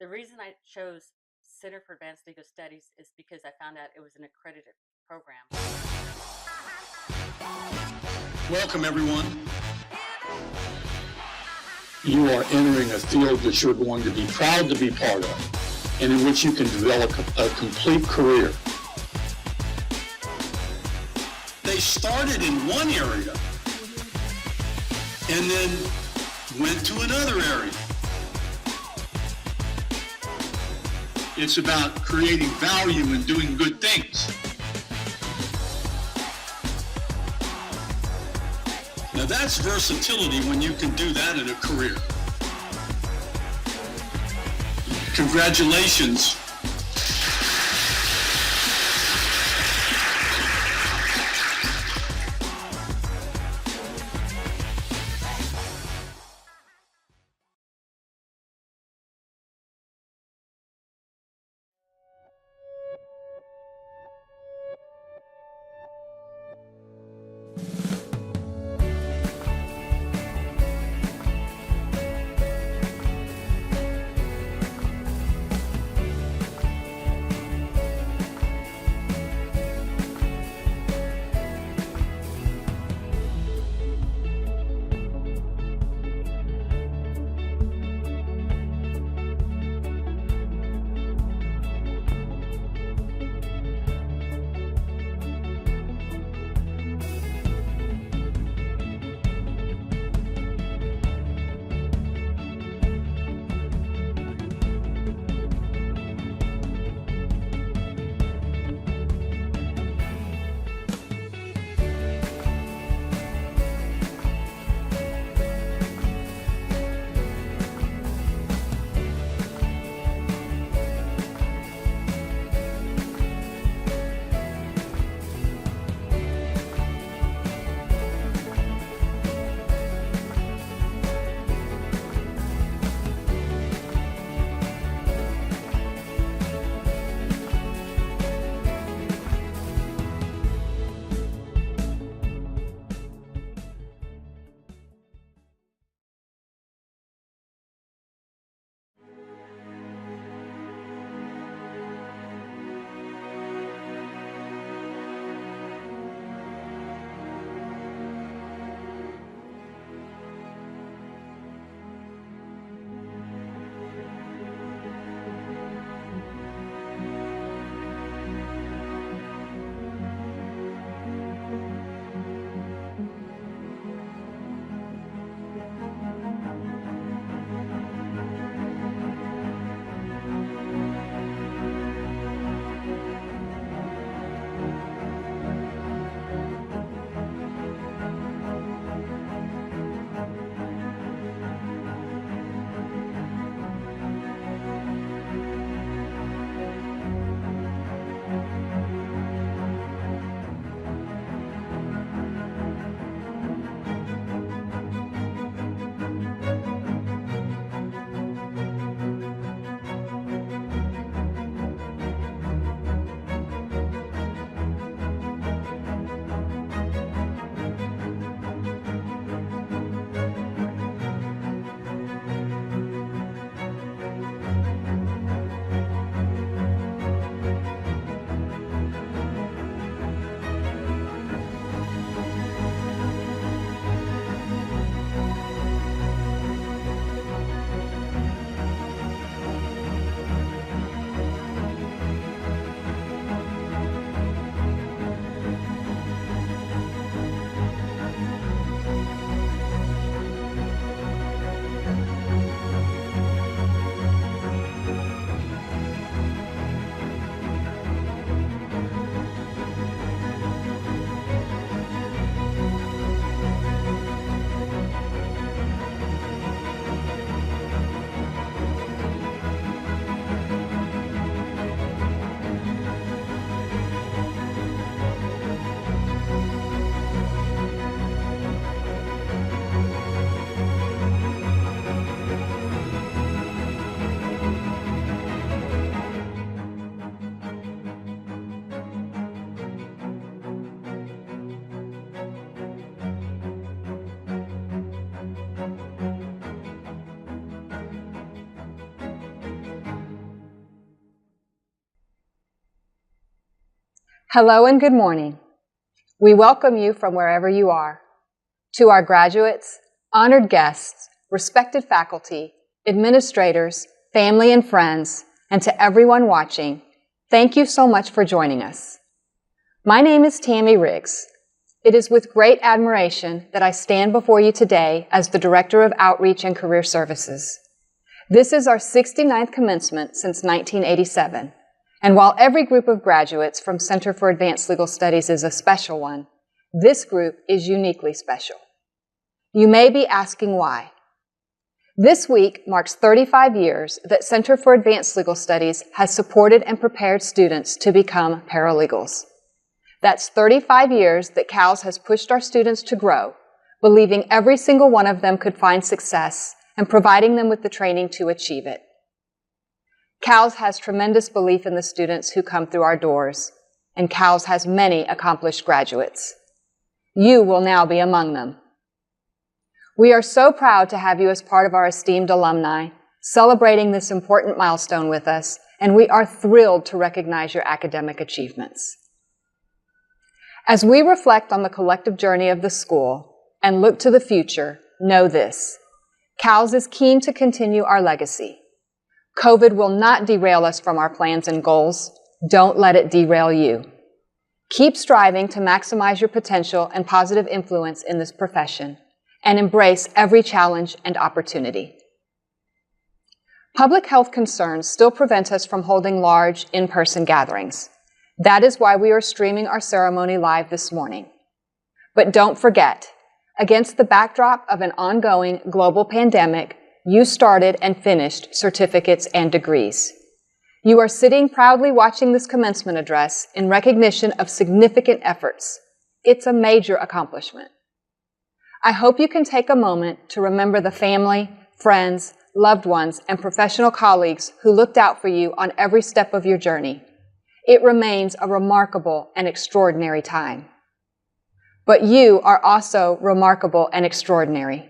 The reason I chose Center for Advanced Legal Studies is because I found out it was an accredited program. Welcome, everyone. You are entering a field that you're going to be proud to be part of, and in which you can develop a complete career. They started in one area and then went to another area. It's about creating value and doing good things. Now that's versatility when you can do that in a career. Congratulations. Hello and good morning. We welcome you from wherever you are. To our graduates, honored guests, respected faculty, administrators, family and friends, and to everyone watching, thank you so much for joining us. My name is Tammy Riggs. It is with great admiration that I stand before you today as the Director of Outreach and Career Services. This is our 69th commencement since 1987. And while every group of graduates from Center for Advanced Legal Studies is a special one, this group is uniquely special. You may be asking why. This week marks 35 years that Center for Advanced Legal Studies has supported and prepared students to become paralegals. That's 35 years that CALS has pushed our students to grow, believing every single one of them could find success and providing them with the training to achieve it. CALS has tremendous belief in the students who come through our doors, and CALS has many accomplished graduates. You will now be among them. We are so proud to have you as part of our esteemed alumni, celebrating this important milestone with us, and we are thrilled to recognize your academic achievements. As we reflect on the collective journey of the school and look to the future, know this: CALS is keen to continue our legacy. COVID will not derail us from our plans and goals. Don't let it derail you. Keep striving to maximize your potential and positive influence in this profession, and embrace every challenge and opportunity. Public health concerns still prevent us from holding large, in-person gatherings. That is why we are streaming our ceremony live this morning. But don't forget, against the backdrop of an ongoing global pandemic, you started and finished certificates and degrees. You are sitting proudly watching this commencement address in recognition of significant efforts. It's a major accomplishment. I hope you can take a moment to remember the family, friends, loved ones, and professional colleagues who looked out for you on every step of your journey. It remains a remarkable and extraordinary time. But you are also remarkable and extraordinary.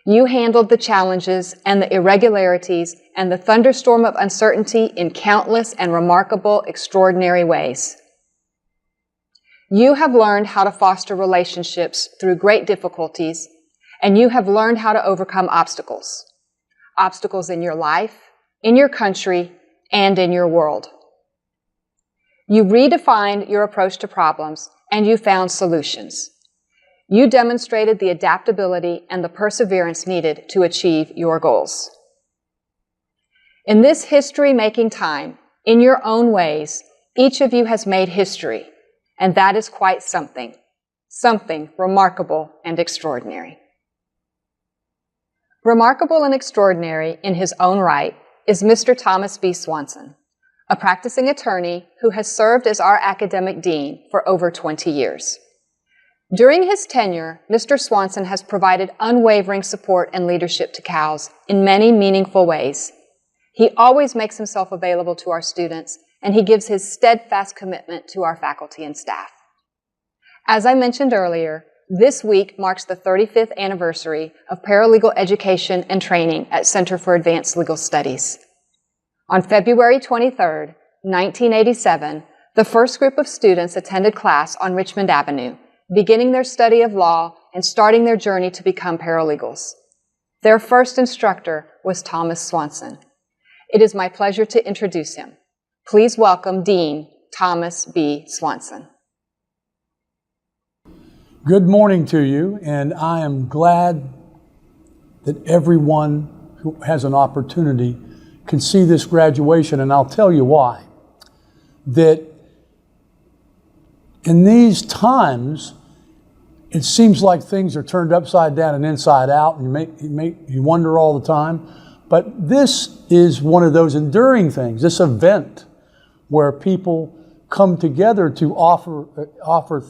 You handled the challenges and the irregularities and the thunderstorm of uncertainty in countless and remarkable, extraordinary ways. You have learned how to foster relationships through great difficulties, and you have learned how to overcome obstacles. Obstacles in your life, in your country, and in your world. You redefined your approach to problems, and you found solutions. You demonstrated the adaptability and the perseverance needed to achieve your goals. In this history-making time, in your own ways, each of you has made history, and that is quite something remarkable and extraordinary. Remarkable and extraordinary in his own right is Mr. Thomas B. Swanson, a practicing attorney who has served as our academic dean for over 20 years. During his tenure, Mr. Swanson has provided unwavering support and leadership to CALS in many meaningful ways. He always makes himself available to our students, and he gives his steadfast commitment to our faculty and staff. As I mentioned earlier, this week marks the 35th anniversary of paralegal education and training at Center for Advanced Legal Studies. On February 23, 1987, the first group of students attended class on Richmond Avenue, beginning their study of law and starting their journey to become paralegals. Their first instructor was Thomas Swanson. It is my pleasure to introduce him. Please welcome Dean Thomas B. Swanson. Good morning to you, and I am glad that everyone who has an opportunity can see this graduation, and I'll tell you why. That in these times, it seems like things are turned upside down and inside out, and you wonder all the time. But this is one of those enduring things, this event where people come together to offer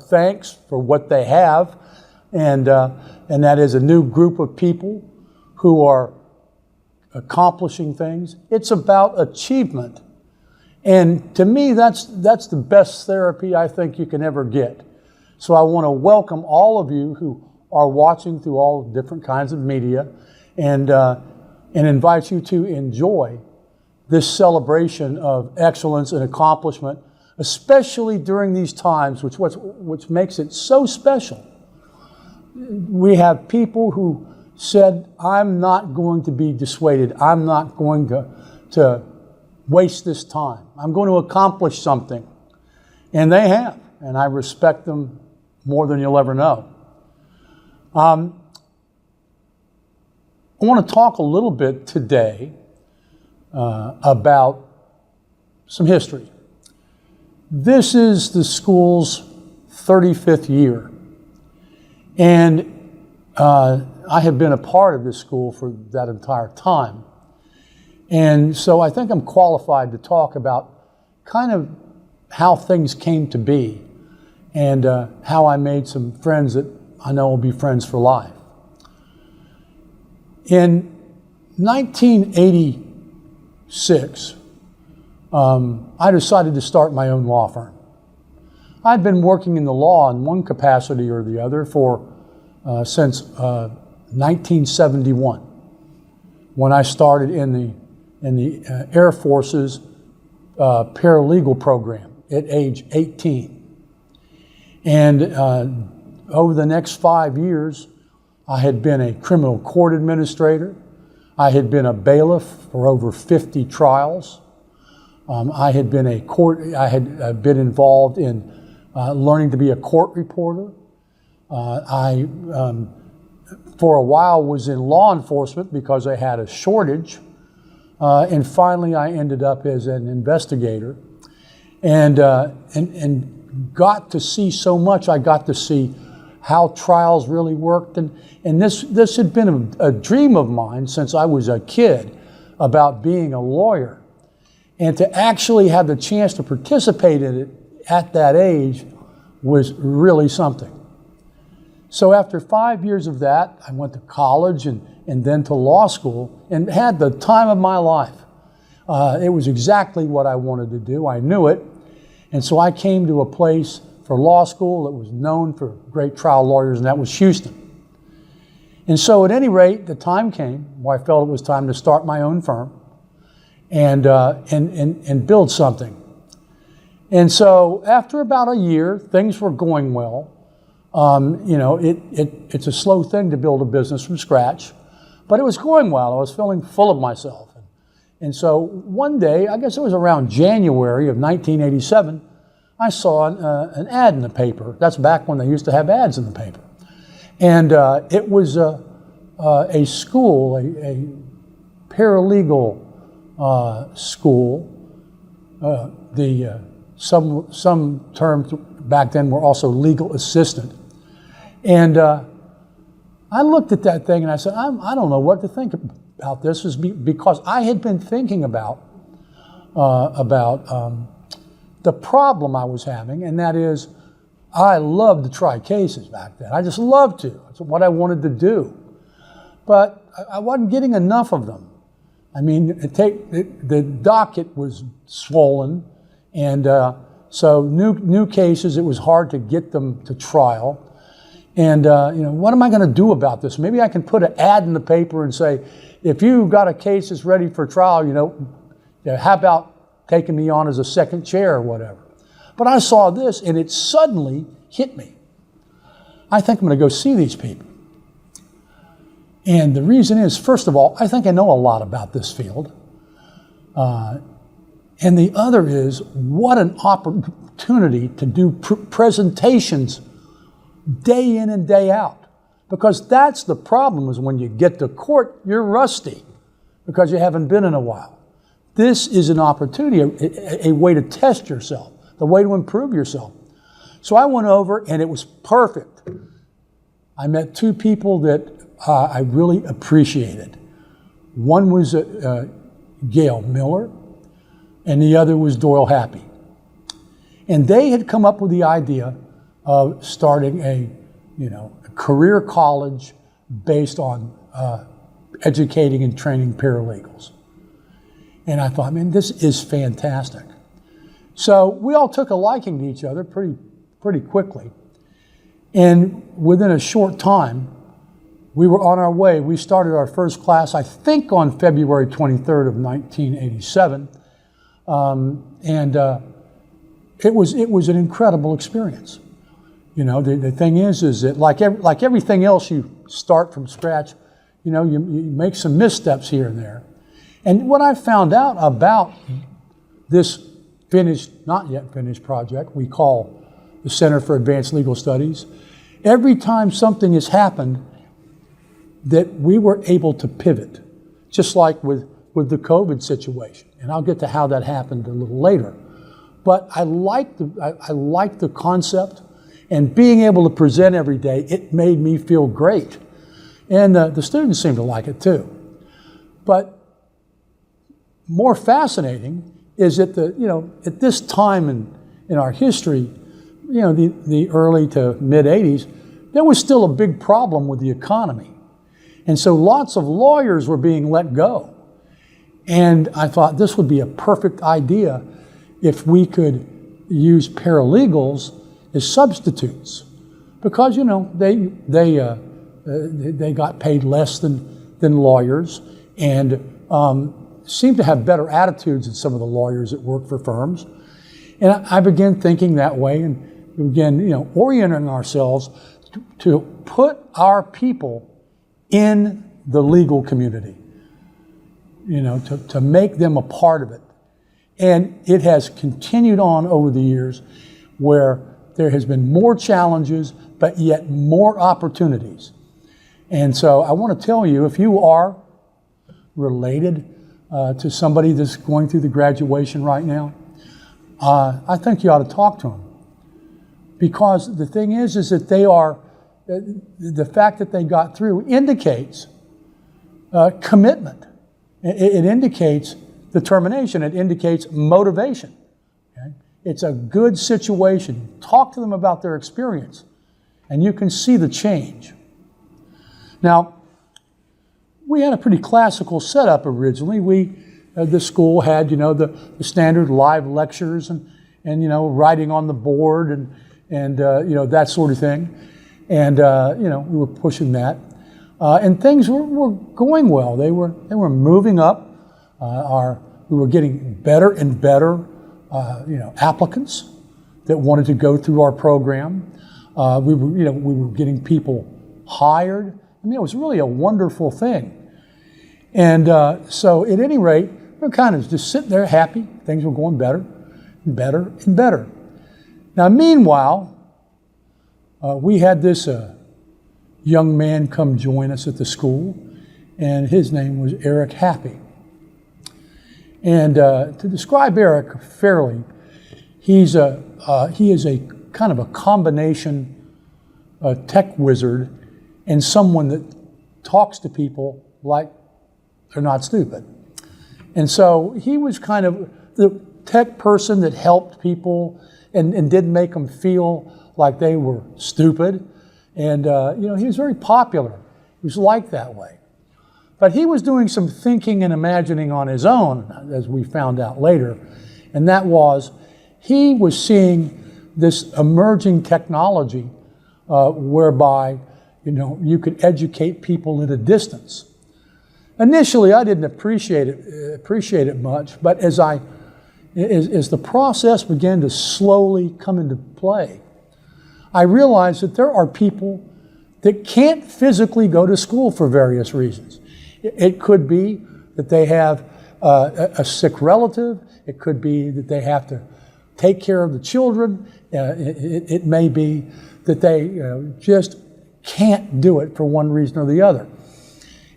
thanks for what they have, and that is a new group of people who are accomplishing things. It's about achievement, and to me, that's the best therapy I think you can ever get. So I want to welcome all of you who are watching through all different kinds of media, and invite you to enjoy this celebration of excellence and accomplishment especially during these times, which makes it so special. We have people who said, I'm not going to be dissuaded. I'm not going to waste this time. I'm going to accomplish something. And they have, and I respect them more than you'll ever know. I want to talk a little bit today about some history. This is the school's 35th year. And I have been a part of this school for that entire time. And so I think I'm qualified to talk about kind of how things came to be and how I made some friends that I know will be friends for life. In 1986, I decided to start my own law firm. I'd been working in the law in one capacity or the other since 1971, when I started in the Air Force's paralegal program at age 18. And over the next 5 years, I had been a criminal court administrator. I had been a bailiff for over 50 trials. I had been involved in learning to be a court reporter. I, for a while, was in law enforcement because I had a shortage. And finally, I ended up as an investigator and got to see so much. I got to see how trials really worked. And this had been a dream of mine since I was a kid about being a lawyer. And to actually have the chance to participate in it at that age was really something. So after 5 years of that, I went to college and then to law school and had the time of my life. It was exactly what I wanted to do. I knew it. And so I came to a place for law school that was known for great trial lawyers, and that was Houston. And so at any rate, the time came where I felt it was time to start my own firm and build something. And so after about a year, things were going well. It's a slow thing to build a business from scratch, but it was going well. I was feeling full of myself. And so one day, I guess it was around January of 1987, I saw an ad in the paper. That's back when they used to have ads in the paper. And it was a school, a paralegal school. Some terms back then were also legal assistant. And I looked at that thing and I said, I don't know what to think about this, because I had been thinking about the problem I was having, and that is I loved to try cases back then. I just loved to. It's what I wanted to do. But I wasn't getting enough of them. I mean, the docket was swollen, and so new cases, it was hard to get them to trial. And what am I going to do about this? Maybe I can put an ad in the paper and say, if you got a case that's ready for trial, how about taking me on as a second chair or whatever? But I saw this, and it suddenly hit me. I think I'm going to go see these people. And the reason is, first of all, I think I know a lot about this field. And the other is, what an opportunity to do presentations day in and day out. Because that's the problem, is when you get to court, you're rusty because you haven't been in a while. This is an opportunity, a way to test yourself, the way to improve yourself. So I went over, and it was perfect. I met two people that I really appreciated. One was Gail Miller, and the other was Doyle Happy. And they had come up with the idea of starting a career college based on educating and training paralegals. And I thought, man, this is fantastic. So we all took a liking to each other pretty quickly. And within a short time, we were on our way. We started our first class, I think, on February 23rd of 1987. it was an incredible experience. You know, the thing is that like everything else, you start from scratch. You know, you make some missteps here and there. And what I found out about this not yet finished project we call the Center for Advanced Legal Studies, every time something has happened, that we were able to pivot, just like with the COVID situation. And I'll get to how that happened a little later. But I like the concept, and being able to present every day, it made me feel great. And the students seem to like it too. But more fascinating is that at this time in our history, the early to mid 80s, there was still a big problem with the economy. And so lots of lawyers were being let go. And I thought this would be a perfect idea if we could use paralegals as substitutes, because they got paid less than lawyers, and seemed to have better attitudes than some of the lawyers that work for firms. And I began thinking that way, and began orienting ourselves to put our people in the legal community, to make them a part of it. And it has continued on over the years, where there has been more challenges, but yet more opportunities. And so I want to tell you, if you are related to somebody that's going through the graduation right now, I think you ought to talk to them. Because the thing is that they are, the fact that they got through indicates commitment. It indicates determination. It indicates motivation. Okay? It's a good situation. Talk to them about their experience, and you can see the change. Now, we had a pretty classical setup originally. The school had, the standard live lectures and writing on the board and that sort of thing. And, we were pushing that. And things were going well. They were moving up. We were getting better and better, applicants that wanted to go through our program. We were getting people hired. I mean, it was really a wonderful thing. And so at any rate, we were kind of just sitting there happy. Things were going better and better and better. Now, meanwhile, we had this young man come join us at the school, and his name was Eric Happy. And to describe Eric fairly, he is a kind of a combination tech wizard and someone that talks to people like they're not stupid. And so he was kind of the tech person that helped people and didn't make them feel like they were stupid. And he was very popular. He was liked that way. But he was doing some thinking and imagining on his own, as we found out later. And that was, he was seeing this emerging technology whereby you could educate people at a distance. Initially, I didn't appreciate it much, but as the process began to slowly come into play, I realized that there are people that can't physically go to school for various reasons. It could be that they have a sick relative. It could be that they have to take care of the children. It may be that they just can't do it for one reason or the other.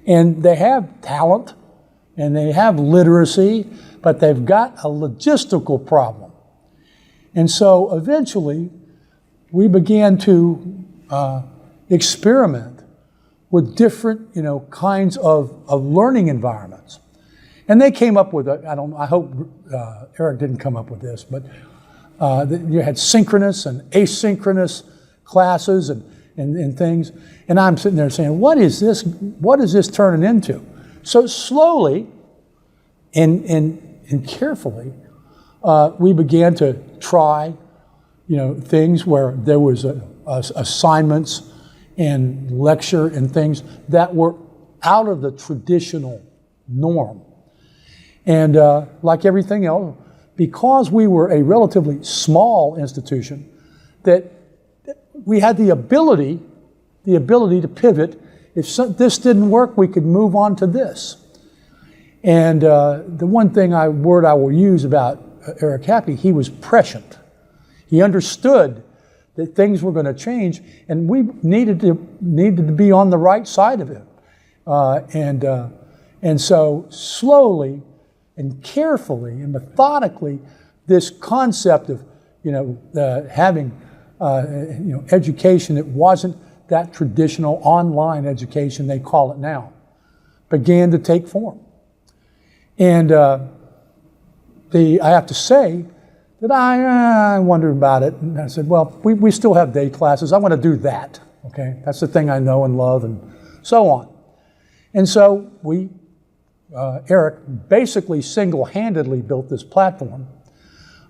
And they have talent and they have literacy, but they've got a logistical problem. And so eventually we began to experiment with different, kinds of learning environments. And they came up with, I hope Eric didn't come up with this, but you had synchronous and asynchronous classes and things. And I'm sitting there saying, what is this turning into? So slowly and carefully, we began to try, things where there was assignments and lecture and things that were out of the traditional norm. And like everything else, because we were a relatively small institution, that we had the ability to pivot. If this didn't work, we could move on to this. And the one word I will use about Eric Happy, he was prescient. He understood that things were going to change, and we needed to be on the right side of it. And so slowly and carefully and methodically, this concept of having education that wasn't that traditional online education they call it now began to take form. And I have to say that I wondered about it, and I said, well, we still have day classes. I want to do that. Okay, that's the thing I know and love, and so on. And so Eric basically single-handedly built this platform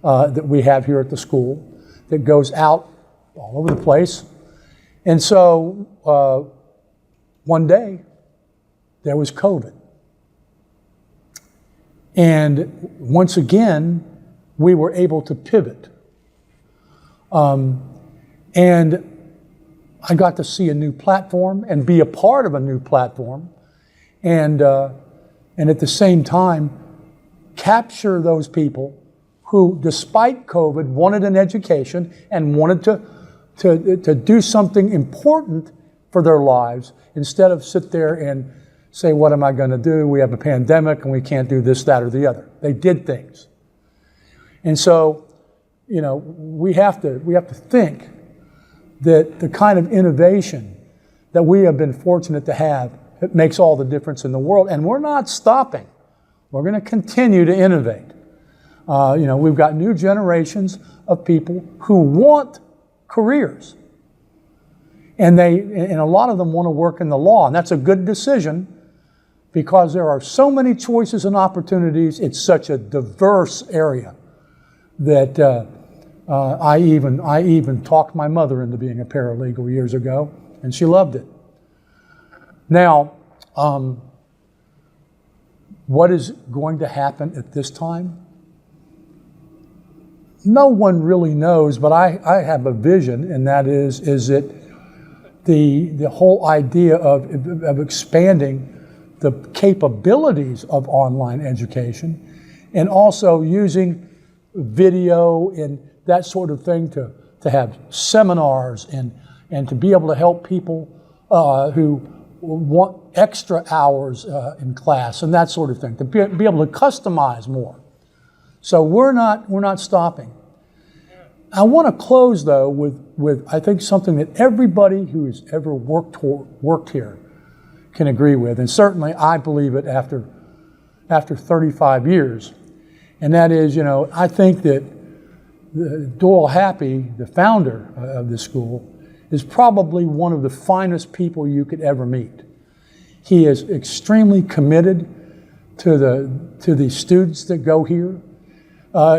that we have here at the school that goes out all over the place. And so one day there was COVID. And once again, we were able to pivot. And I got to see a new platform and be a part of a new platform. And at the same time, capture those people who, despite COVID, wanted an education and wanted to do something important for their lives instead of sit there and say, what am I going to do? We have a pandemic and we can't do this, that, or the other. They did things. And so, we have to think that the kind of innovation that we have been fortunate to have, it makes all the difference in the world. And we're not stopping. We're going to continue to innovate. We've got new generations of people who want careers. And a lot of them want to work in the law. And that's a good decision because there are so many choices and opportunities. It's such a diverse area that I even talked my mother into being a paralegal years ago, and she loved it. Now, what is going to happen at this time? No one really knows, but I have a vision, and that is that the whole idea of expanding the capabilities of online education and also using video and that sort of thing to have seminars and to be able to help people who want extra hours in class and that sort of thing, to be able to customize more. So we're not stopping. I want to close though with I think something that everybody who has ever worked here can agree with, and certainly I believe it after 35 years, and that is, I think that Doyle Happy, the founder of this school, is probably one of the finest people you could ever meet. He is extremely committed to the students that go here.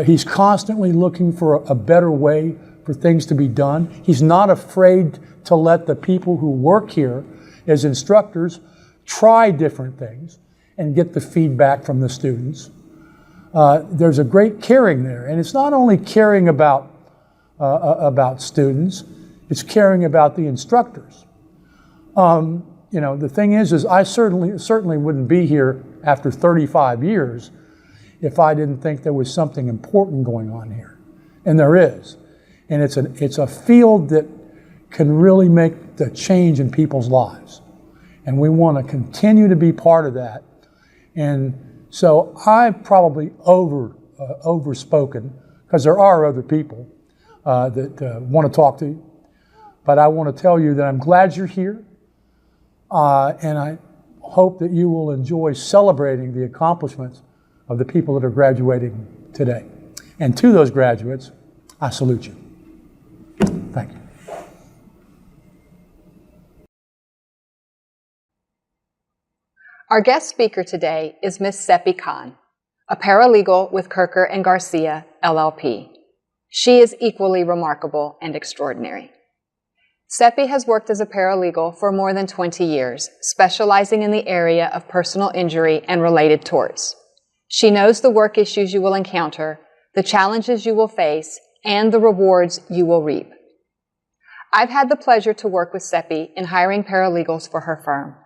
He's constantly looking for a better way for things to be done. He's not afraid to let the people who work here as instructors try different things and get the feedback from the students. There's a great caring there, and it's not only caring about students, it's caring about the instructors. The thing is I certainly wouldn't be here after 35 years if I didn't think there was something important going on here, and there is. And it's a field that can really make the change in people's lives, and we want to continue to be part of that. And so I've probably overspoken, because there are other people that want to talk to you. But I want to tell you that I'm glad you're here, and I hope that you will enjoy celebrating the accomplishments of the people that are graduating today. And to those graduates, I salute you. Thank you. Our guest speaker today is Ms. Seppi Khan, a paralegal with Kirker & Garcia, LLP. She is equally remarkable and extraordinary. Seppi has worked as a paralegal for more than 20 years, specializing in the area of personal injury and related torts. She knows the work issues you will encounter, the challenges you will face, and the rewards you will reap. I've had the pleasure to work with Seppi in hiring paralegals for her firm.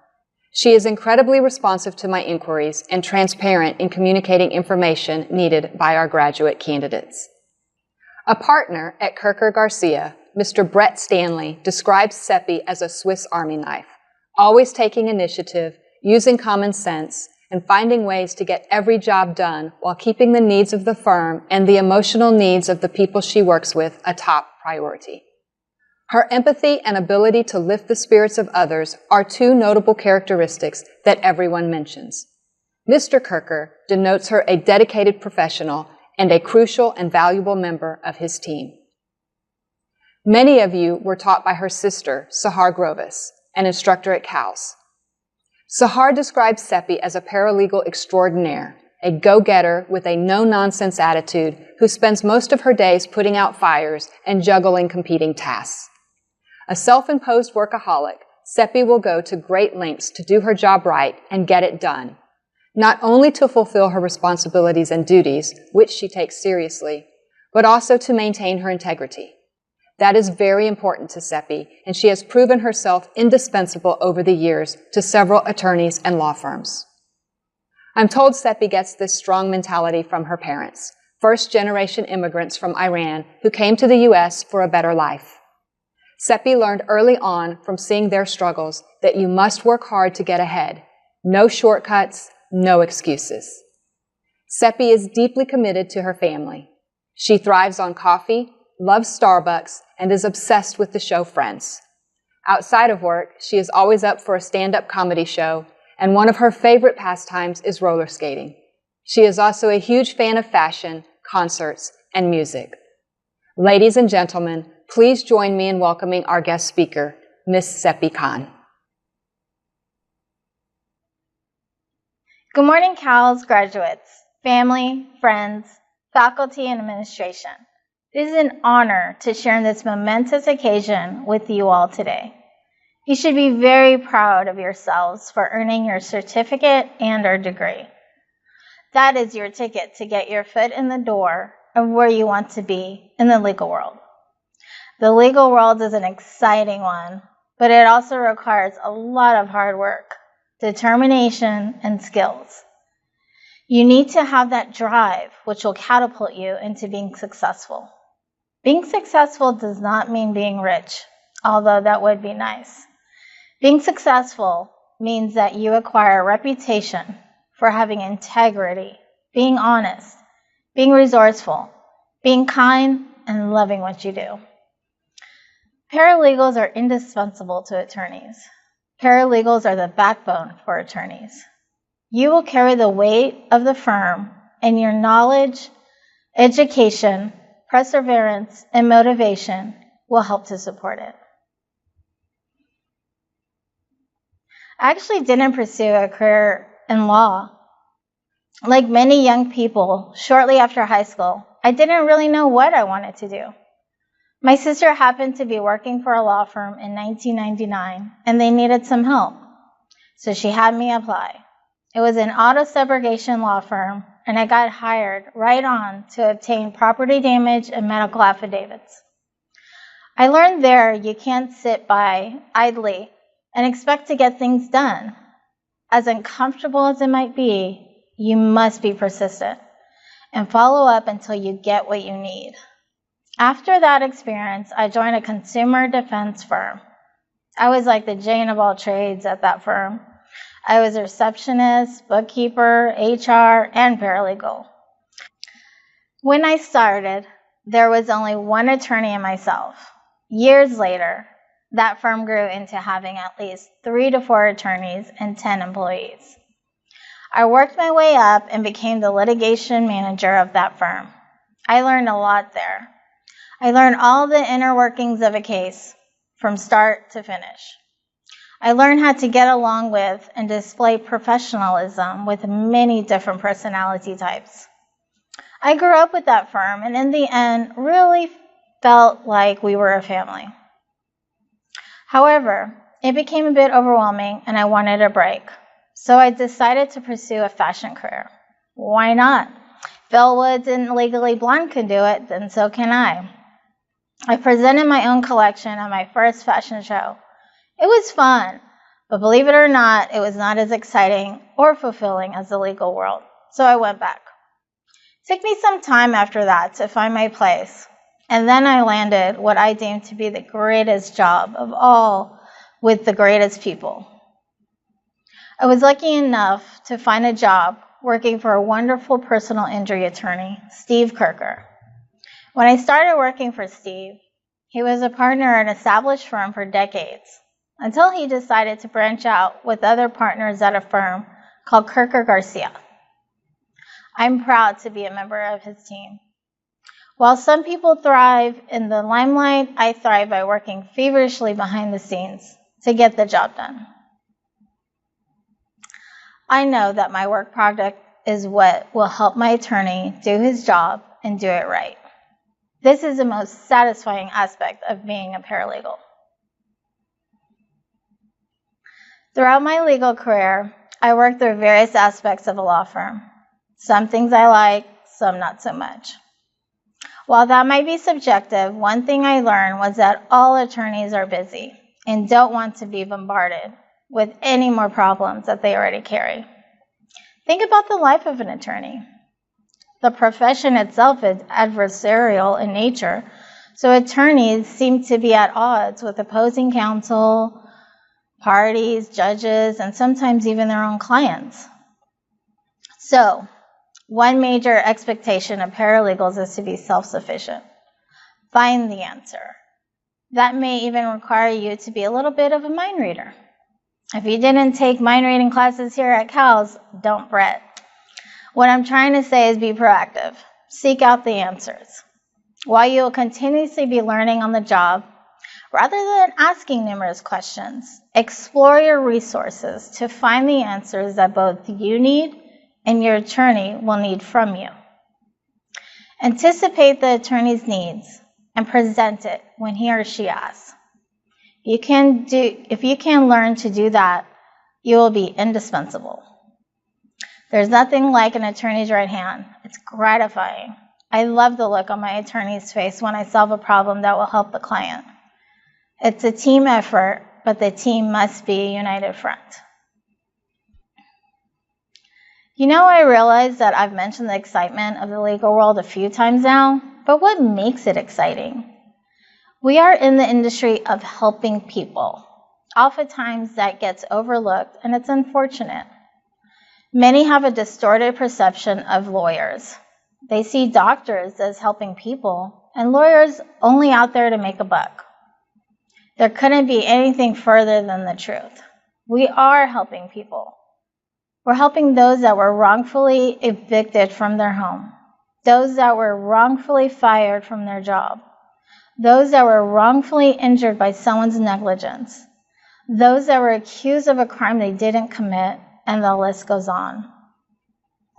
She is incredibly responsive to my inquiries and transparent in communicating information needed by our graduate candidates. A partner at Kirker Garcia, Mr. Brett Stanley, describes Seppi as a Swiss Army knife, always taking initiative, using common sense, and finding ways to get every job done while keeping the needs of the firm and the emotional needs of the people she works with a top priority. Her empathy and ability to lift the spirits of others are two notable characteristics that everyone mentions. Mr. Kirker denotes her a dedicated professional and a crucial and valuable member of his team. Many of you were taught by her sister, Sahar Grovis, an instructor at CALS. Sahar describes Seppi as a paralegal extraordinaire, a go-getter with a no-nonsense attitude who spends most of her days putting out fires and juggling competing tasks. A self-imposed workaholic, Seppi will go to great lengths to do her job right and get it done, not only to fulfill her responsibilities and duties, which she takes seriously, but also to maintain her integrity. That is very important to Seppi, and she has proven herself indispensable over the years to several attorneys and law firms. I'm told Seppi gets this strong mentality from her parents, first-generation immigrants from Iran who came to the U.S. for a better life. Seppi learned early on from seeing their struggles that you must work hard to get ahead. No shortcuts, no excuses. Seppi is deeply committed to her family. She thrives on coffee, loves Starbucks, and is obsessed with the show Friends. Outside of work, she is always up for a stand-up comedy show, and one of her favorite pastimes is roller skating. She is also a huge fan of fashion, concerts, and music. Ladies and gentlemen, please join me in welcoming our guest speaker, Ms. Seppi Khan. Good morning, CALS graduates, family, friends, faculty, and administration. It is an honor to share in this momentous occasion with you all today. You should be very proud of yourselves for earning your certificate and/or degree. That is your ticket to get your foot in the door of where you want to be in the legal world. The legal world is an exciting one, but it also requires a lot of hard work, determination, and skills. You need to have that drive, which will catapult you into being successful. Being successful does not mean being rich, although that would be nice. Being successful means that you acquire a reputation for having integrity, being honest, being resourceful, being kind, and loving what you do. Paralegals are indispensable to attorneys. Paralegals are the backbone for attorneys. You will carry the weight of the firm, and your knowledge, education, perseverance, and motivation will help to support it. I actually didn't pursue a career in law. Like many young people, shortly after high school, I didn't really know what I wanted to do. My sister happened to be working for a law firm in 1999, and they needed some help. So she had me apply. It was an auto subrogation law firm, and I got hired right on to obtain property damage and medical affidavits. I learned there you can't sit by idly and expect to get things done. As uncomfortable as it might be, you must be persistent and follow up until you get what you need. After that experience, I joined a consumer defense firm. I was like the Jane of all trades at that firm. I was a receptionist, bookkeeper, HR, and paralegal. When I started, there was only one attorney and myself. Years later, that firm grew into having at least 3 to 4 attorneys and 10 employees. I worked my way up and became the litigation manager of that firm. I learned a lot there. I learned all the inner workings of a case from start to finish. I learned how to get along with and display professionalism with many different personality types. I grew up with that firm and in the end really felt like we were a family. However, it became a bit overwhelming and I wanted a break. So I decided to pursue a fashion career. Why not? Phil Woods and Legally Blonde can do it, then so can I. I presented my own collection at my first fashion show. It was fun, but believe it or not, it was not as exciting or fulfilling as the legal world, so I went back. It took me some time after that to find my place, and then I landed what I deemed to be the greatest job of all with the greatest people. I was lucky enough to find a job working for a wonderful personal injury attorney, Steve Kirker. When I started working for Steve, he was a partner at an established firm for decades, until he decided to branch out with other partners at a firm called Kirker Garcia. I'm proud to be a member of his team. While some people thrive in the limelight, I thrive by working feverishly behind the scenes to get the job done. I know that my work product is what will help my attorney do his job and do it right. This is the most satisfying aspect of being a paralegal. Throughout my legal career, I worked through various aspects of a law firm. Some things I like, some not so much. While that might be subjective, one thing I learned was that all attorneys are busy and don't want to be bombarded with any more problems that they already carry. Think about the life of an attorney. The profession itself is adversarial in nature, so attorneys seem to be at odds with opposing counsel, parties, judges, and sometimes even their own clients. So, one major expectation of paralegals is to be self-sufficient. Find the answer. That may even require you to be a little bit of a mind reader. If you didn't take mind reading classes here at Cal's, don't fret. What I'm trying to say is be proactive. Seek out the answers. While you will continuously be learning on the job, rather than asking numerous questions, explore your resources to find the answers that both you need and your attorney will need from you. Anticipate the attorney's needs and present it when he or she asks. If you can learn to do that, you will be indispensable. There's nothing like an attorney's right hand. It's gratifying. I love the look on my attorney's face when I solve a problem that will help the client. It's a team effort, but the team must be a united front. You know, I realize that I've mentioned the excitement of the legal world a few times now, but what makes it exciting? We are in the industry of helping people. Oftentimes that gets overlooked, and it's unfortunate. Many have a distorted perception of lawyers. They see doctors as helping people, and lawyers only out there to make a buck. There couldn't be anything further than the truth. We are helping people. We're helping those that were wrongfully evicted from their home, those that were wrongfully fired from their job, those that were wrongfully injured by someone's negligence, those that were accused of a crime they didn't commit, and the list goes on.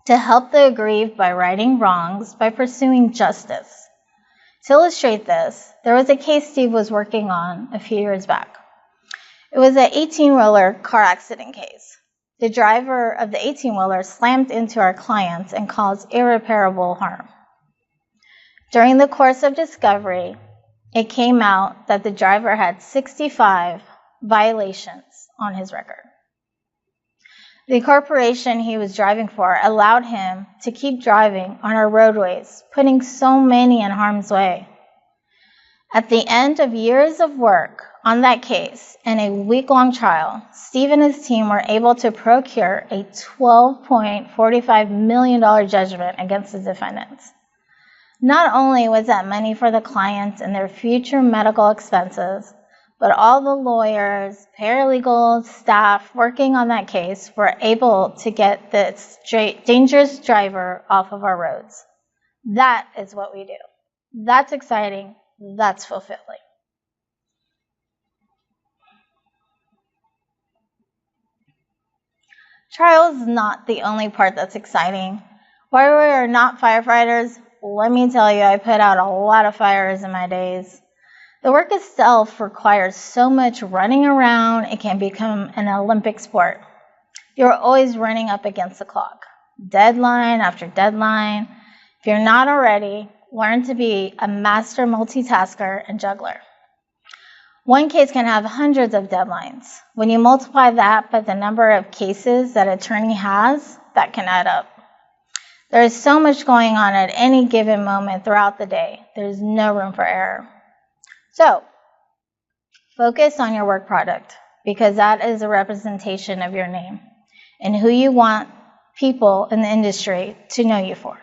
To help the aggrieved by righting wrongs, by pursuing justice. To illustrate this, there was a case Steve was working on a few years back. It was an 18-wheeler car accident case. The driver of the 18-wheeler slammed into our clients and caused irreparable harm. During the course of discovery, it came out that the driver had 65 violations on his record. The corporation he was driving for allowed him to keep driving on our roadways, putting so many in harm's way. At the end of years of work on that case and a week-long trial, Steve and his team were able to procure a $12.45 million judgment against the defendants. Not only was that money for the clients and their future medical expenses, but all the lawyers, paralegals, staff working on that case were able to get this dangerous driver off of our roads. That is what we do. That's exciting. That's fulfilling. Trial is not the only part that's exciting. While we are not firefighters, let me tell you, I put out a lot of fires in my days. The work itself requires so much running around, it can become an Olympic sport. You're always running up against the clock, deadline after deadline. If you're not already, learn to be a master multitasker and juggler. One case can have hundreds of deadlines. When you multiply that by the number of cases that an attorney has, that can add up. There is so much going on at any given moment throughout the day. There's no room for error. So, focus on your work product, because that is a representation of your name and who you want people in the industry to know you for.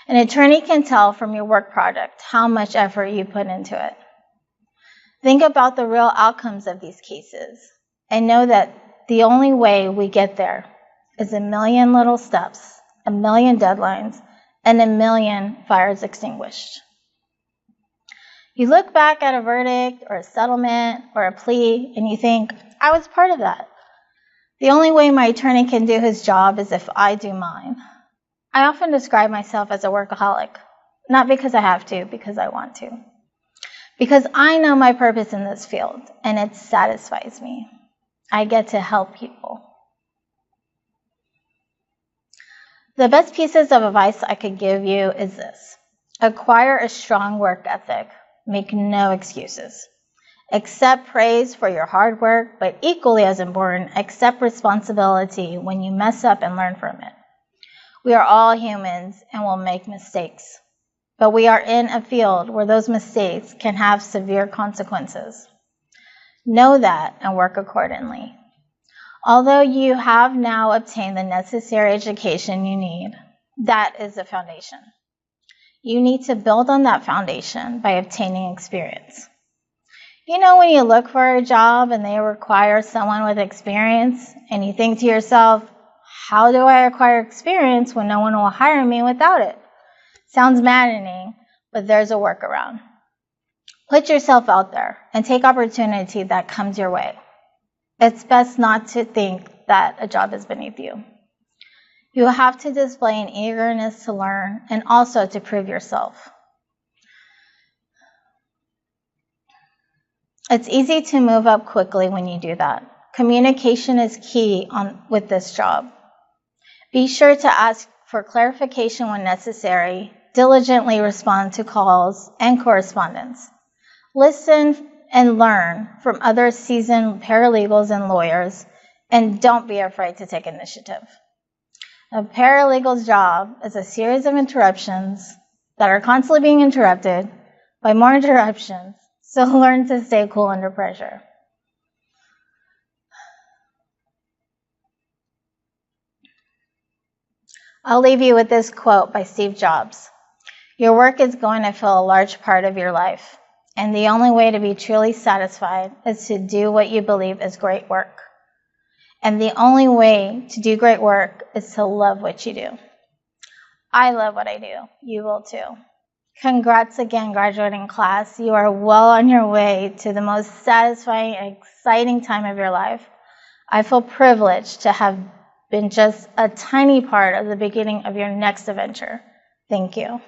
An attorney can tell from your work product how much effort you put into it. Think about the real outcomes of these cases and know that the only way we get there is a million little steps, a million deadlines, and a million fires extinguished. You look back at a verdict or a settlement or a plea and you think, I was part of that. The only way my attorney can do his job is if I do mine. I often describe myself as a workaholic, not because I have to, because I want to. Because I know my purpose in this field, and it satisfies me. I get to help people. The best pieces of advice I could give you is this. Acquire a strong work ethic. Make no excuses. Accept praise for your hard work, but equally as important, accept responsibility when you mess up and learn from it. We are all humans and will make mistakes. But we are in a field where those mistakes can have severe consequences. Know that and work accordingly. Although you have now obtained the necessary education you need, that is the foundation. You need to build on that foundation by obtaining experience. You know when you look for a job and they require someone with experience, and you think to yourself, how do I acquire experience when no one will hire me without it? Sounds maddening, but there's a workaround. Put yourself out there and take opportunity that comes your way. It's best not to think that a job is beneath you. You have to display an eagerness to learn and also to prove yourself. It's easy to move up quickly when you do that. Communication is key with this job. Be sure to ask for clarification when necessary. Diligently respond to calls and correspondence. Listen and learn from other seasoned paralegals and lawyers, and don't be afraid to take initiative. A paralegal's job is a series of interruptions that are constantly being interrupted by more interruptions, so learn to stay cool under pressure. I'll leave you with this quote by Steve Jobs. Your work is going to fill a large part of your life, and the only way to be truly satisfied is to do what you believe is great work. And the only way to do great work is to love what you do. I love what I do. You will too. Congrats again, graduating class. You are well on your way to the most satisfying and exciting time of your life. I feel privileged to have been just a tiny part of the beginning of your next adventure. Thank you.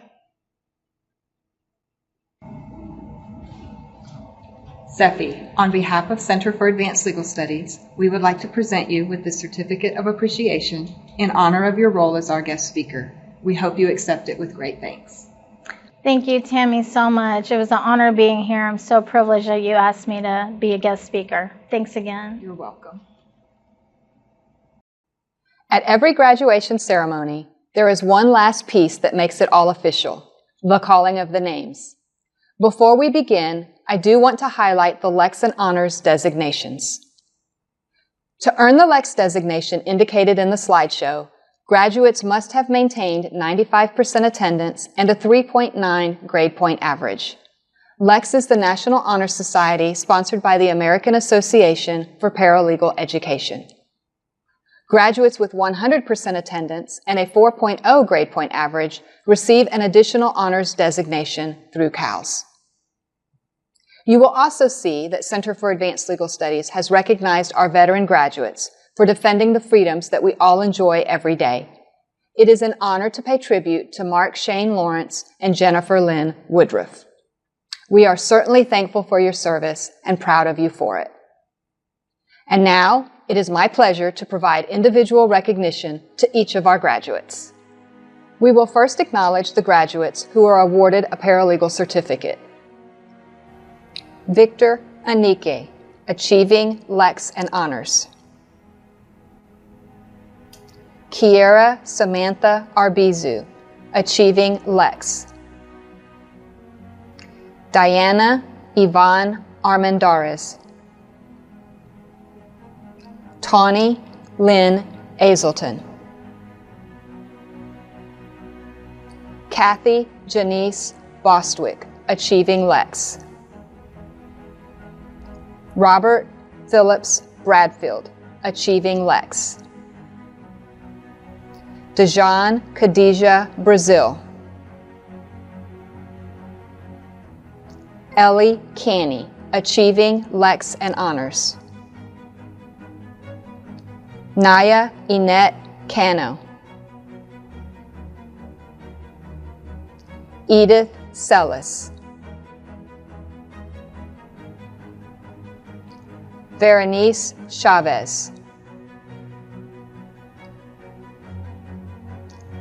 Seppi, on behalf of Center for Advanced Legal Studies, we would like to present you with the Certificate of Appreciation in honor of your role as our guest speaker. We hope you accept it with great thanks. Thank you, Tammy, so much. It was an honor being here. I'm so privileged that you asked me to be a guest speaker. Thanks again. You're welcome. At every graduation ceremony, there is one last piece that makes it all official, the calling of the names. Before we begin, I do want to highlight the Lex and Honors designations. To earn the Lex designation indicated in the slideshow, graduates must have maintained 95% attendance and a 3.9 grade point average. Lex is the National Honor Society sponsored by the American Association for Paralegal Education. Graduates with 100% attendance and a 4.0 grade point average receive an additional honors designation through CALS. You will also see that Center for Advanced Legal Studies has recognized our veteran graduates for defending the freedoms that we all enjoy every day. It is an honor to pay tribute to Mark Shane Lawrence and Jennifer Lynn Woodruff. We are certainly thankful for your service and proud of you for it. And now, it is my pleasure to provide individual recognition to each of our graduates. We will first acknowledge the graduates who are awarded a paralegal certificate. Victor Anike, achieving Lex and Honors. Kiera Samantha Arbizu, achieving Lex. Diana Yvonne Armendariz. Tawny Lynn Azelton. Kathy Janice Bostwick, achieving Lex. Robert Phillips Bradfield, achieving Lex. Dejan Khadijah Brazil. Ellie Canny, achieving Lex and Honors. Naya Inette Cano. Edith Sellis. Berenice Chavez.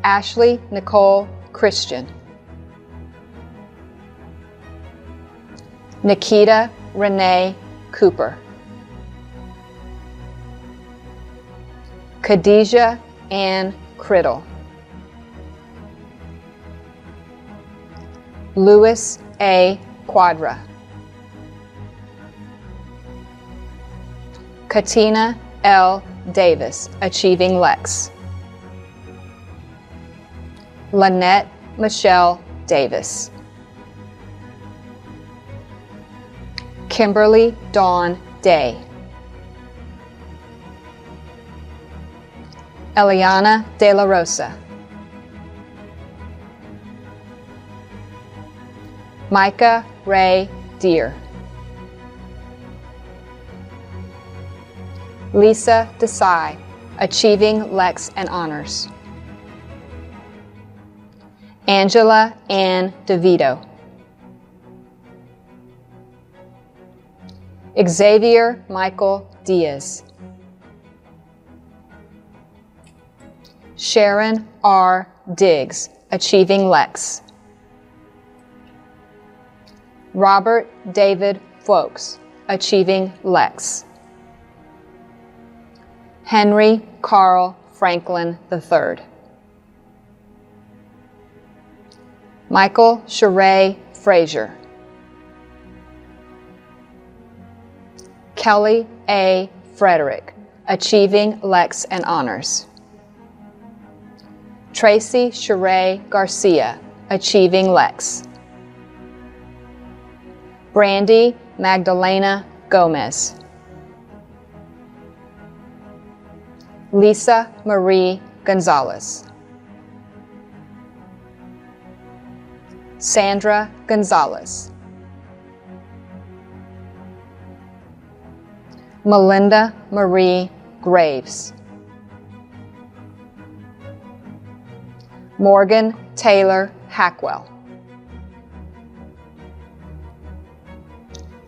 Ashley Nicole Christian. Nikita Renee Cooper. Khadijah Ann Criddle. Louis A. Quadra. Katina L. Davis, achieving Lex. Lynette Michelle Davis. Kimberly Dawn Day. Eliana De La Rosa. Micah Ray Deere. Lisa Desai, achieving Lex and Honors. Angela Ann DeVito. Xavier Michael Diaz. Sharon R. Diggs, achieving Lex. Robert David Folks, achieving Lex. Henry Carl Franklin III. Michael Sheree Frazier. Kelly A. Frederick, achieving Lex and Honors. Tracy Sheree Garcia, achieving Lex. Brandy Magdalena Gomez. Lisa Marie Gonzalez. Sandra Gonzalez. Melinda Marie Graves. Morgan Taylor Hackwell.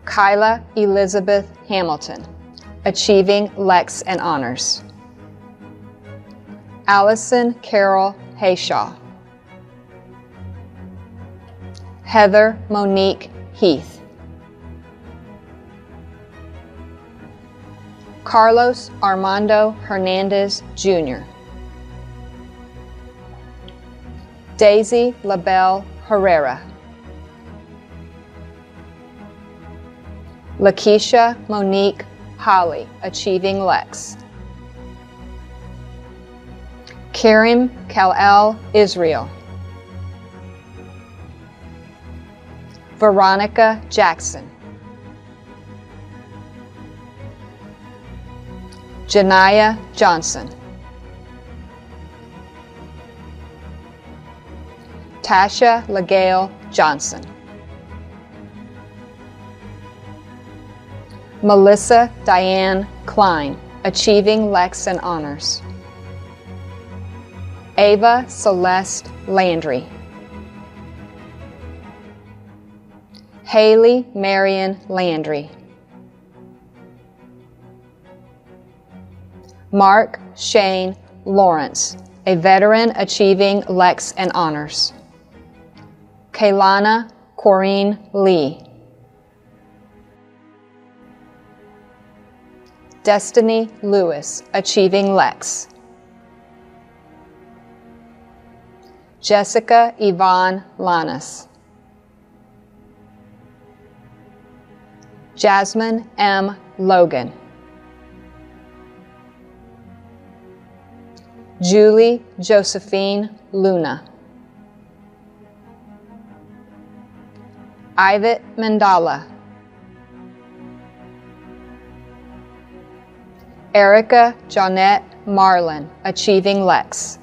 Kyla Elizabeth Hamilton, achieving Lex and Honors. Allison Carol Hayshaw. Heather Monique Heath. Carlos Armando Hernandez, Jr. Daisy LaBelle Herrera. Lakeisha Monique Holly, achieving Lex. Karim Kal-El Israel. Veronica Jackson. Janiyah Johnson. Tasha LaGale Johnson. Melissa Diane Klein, achieving Lex and Honors. Ava Celeste Landry. Haley Marion Landry. Mark Shane Lawrence, a veteran achieving Lex and honors. Kaylana Corrine Lee. Destiny Lewis, achieving Lex. Jessica Yvonne Lannis. Jasmine M. Logan. Julie Josephine Luna. Ivet Mandala. Erica Jonette Marlin, achieving Lex.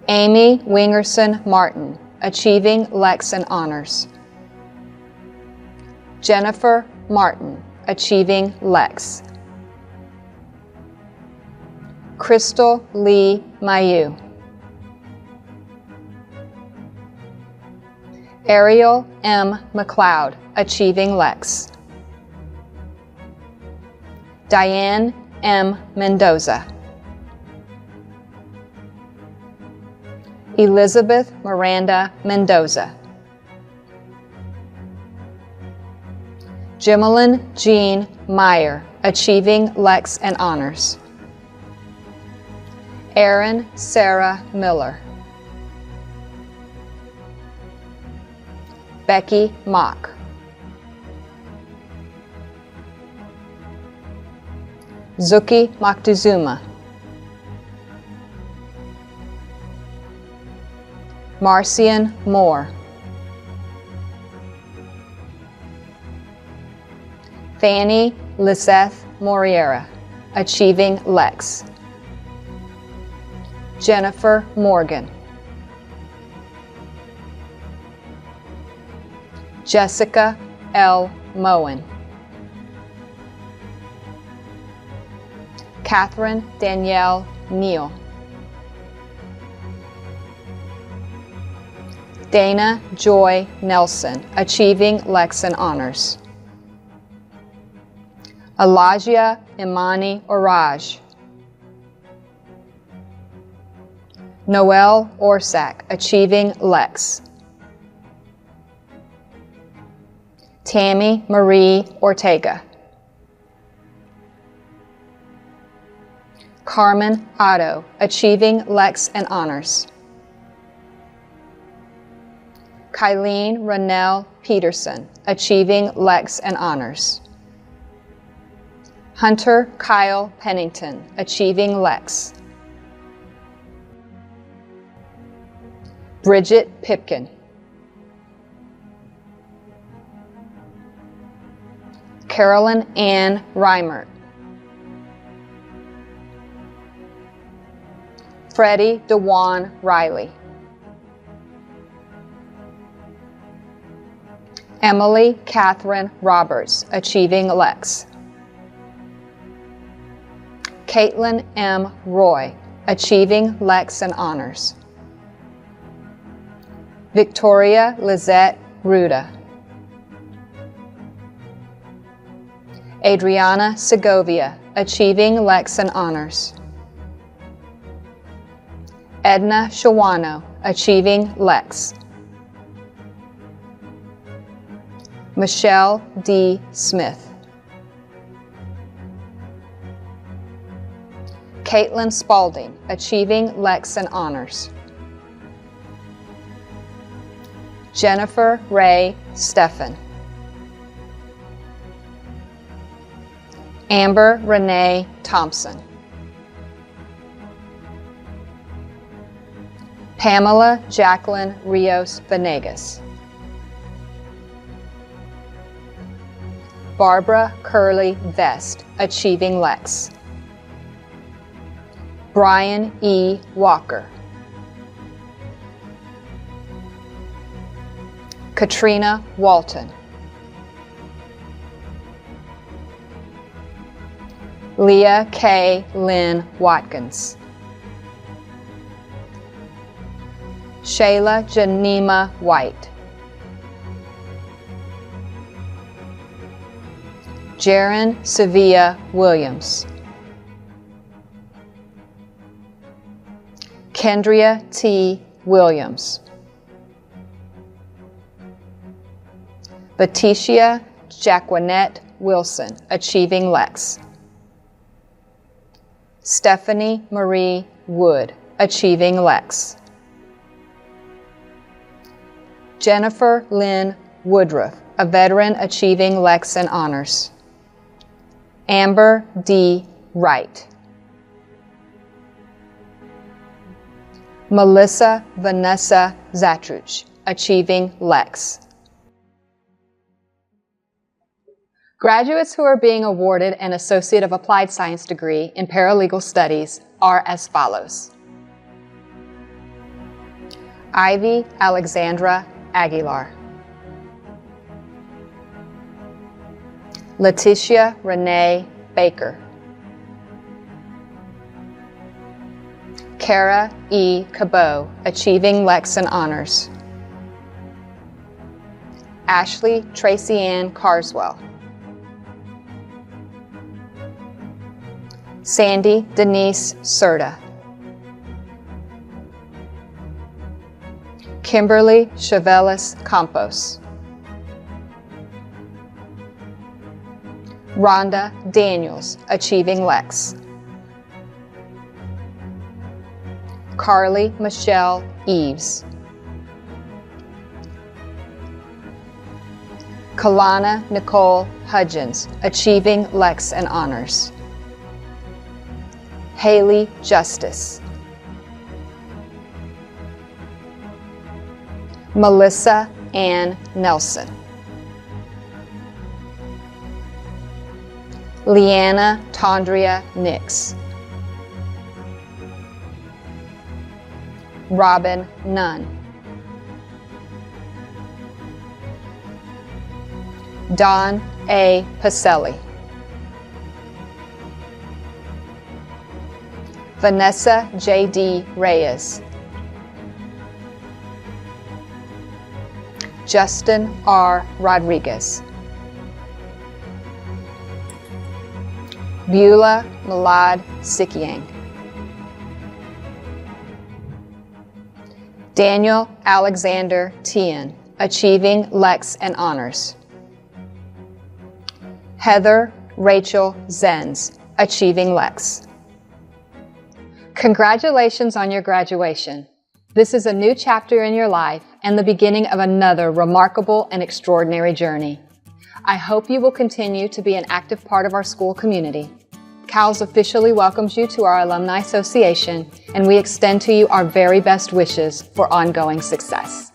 Amy Wingerson Martin, achieving Lex and honors. Jennifer Martin, achieving Lex. Crystal Lee Mayu. Ariel M. McLeod, achieving Lex. Diane M. Mendoza. Elizabeth Miranda Mendoza. Jimelyn Jean Meyer, achieving Lex and honors. Erin Sarah Miller. Becky Mock. Zuki Moctezuma. Marcian Moore. Fanny Liseth Moriera, achieving Lex. Jennifer Morgan. Jessica L. Moen. Catherine Danielle Neal. Dana Joy Nelson, achieving Lex and honors. Elijah Imani Oraj. Noel Orsak, achieving Lex. Tammy Marie Ortega. Carmen Otto, achieving Lex and honors. Kylene Rennell Peterson, achieving Lex and honors. Hunter Kyle Pennington, achieving Lex. Bridget Pipkin. Carolyn Ann Reimert. Freddie DeJuan Riley. Emily Catherine Roberts, achieving Lex. Caitlin M. Roy, achieving Lex and honors. Victoria Lizette Ruda. Adriana Segovia, achieving Lex and honors. Edna Shawano, achieving Lex. Michelle D. Smith. Caitlin Spalding, achieving Lex and honors. Jennifer Ray Steffen. Amber Renee Thompson. Pamela Jacqueline Rios Venegas. Barbara Curley Vest, achieving Lex. Brian E. Walker. Katrina Walton. Leah K. Lynn Watkins. Shayla Janima White. Jaron Sevilla Williams. Kendria T. Williams. Leticia Jacquinette Wilson, Achieving Lex. Stephanie Marie Wood, Achieving Lex. Jennifer Lynn Woodruff, a veteran achieving Lex and honors. Amber D. Wright. Melissa Vanessa Zatruch, Achieving Lex. Graduates who are being awarded an Associate of Applied Science degree in Paralegal Studies are as follows. Ivy Alexandra Aguilar. Leticia Renee Baker. Kara E. Cabot, Achieving Lex and Honors. Ashley Tracy Ann Carswell. Sandy Denise Serta. Kimberly Chavelis Campos. Rhonda Daniels, Achieving Lex. Carly Michelle Eves. Kalana Nicole Hudgens, Achieving Lex and Honors. Haley Justice. Melissa Ann Nelson. Leanna Tondria Nix. Robin Nunn. Don A. Pacelli. Vanessa J.D. Reyes. Justin R. Rodriguez. Beulah Malad Sikiang. Daniel Alexander Tien, Achieving Lex and Honors. Heather Rachel Zenz, Achieving Lex. Congratulations on your graduation. This is a new chapter in your life and the beginning of another remarkable and extraordinary journey. I hope you will continue to be an active part of our school community. CALS officially welcomes you to our Alumni Association, and we extend to you our very best wishes for ongoing success.